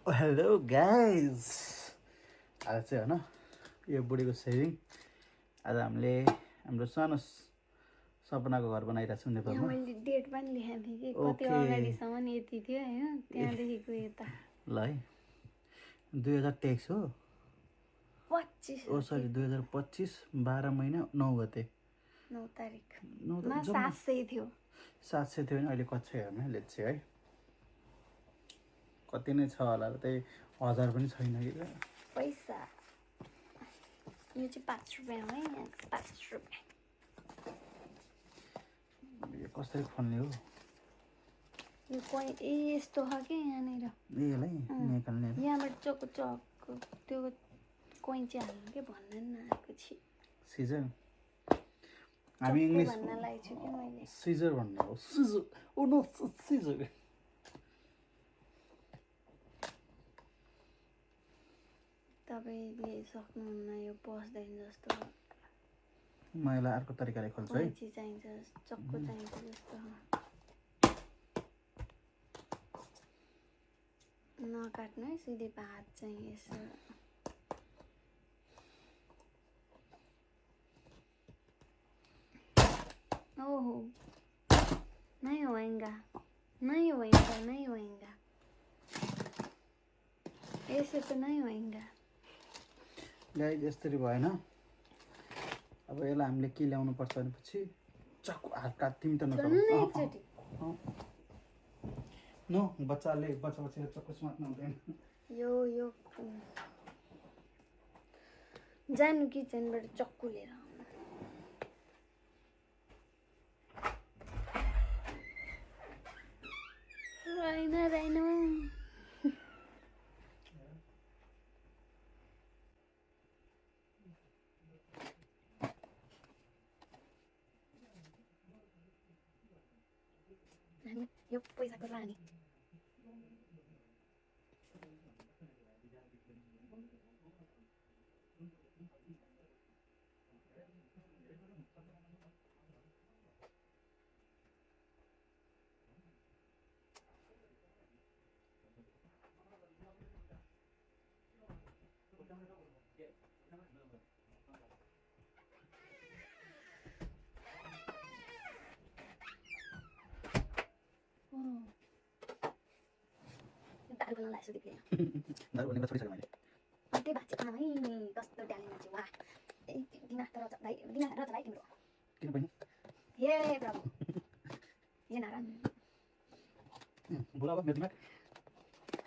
Hello guys आज चाहिँ होइन यो बुढीको सेभिङ आज हामीले हाम्रो सानो सपनाको घर बनाइरहेको छौँ यहाँ नेपालमा। मैले डेट पनि लेखेको थिएँ कि कति अगाडिसम्म यति थियो होइन त्यहाँदेखिको यता ल है 2023 हो 25 ओ सरी 2025 12 महिना 9 गते 9 तारिक 9 मा 700 थियो 700 थियो भने अहिले कति छ हेर्नु लेट्स है कति नै छ होला र त्यही 1000 पनि छैन कि पैसा यो चाहिँ 5 रुपियाँ हो है यहाँ 5 रुपियाँ यो कसरी खोल्ने हो यो कोही यस्तो छ कि यहाँनिर यसलाई निकाल्ने यहाँबाट चक त्यो कोही चाहिँ हाल्नु के भन्दैन न आएको छि सिजर हामी इंग्लिश भन्न लागेको छु कि मैले सिजर भन्ने हो सिजर ओ नो सिजर तपाईँले सक्नुहुन्न यो पस्दैन जस्तो मैले अर्को तरिकाले खोल्छु है कैँची चाहिन्छ चक्कु चाहिन्छ जस्तो नकाट्नु है सिधै भात चाहिँ यसो ओहो नहीं होएगा नहीं होएगा नहीं होएगा ऐसे तो नहीं होएगा गाइस यसरी भएन अब यसलाई हामीले के ल्याउनु पर्छ भनेपछि चक्कु हात काट्दिम त नसक्नु नो बच्चाले बच्चा चक्कु समात्न हुँदैन यो जानु किचनबाट चक्कु लिएर आउनु राइन यो पैसाको रानी दारु बनाउन लाग्छु दिपले दारु भन्ने छोडिसकेँ मैले त्यही भात चाहिँ आमै कस्तो डाली मान्छे वाह दिमाग त रचलाई तिम्रो किन पनि हे प्रभु हे नारायण बुढा भयो मेरो दिमाग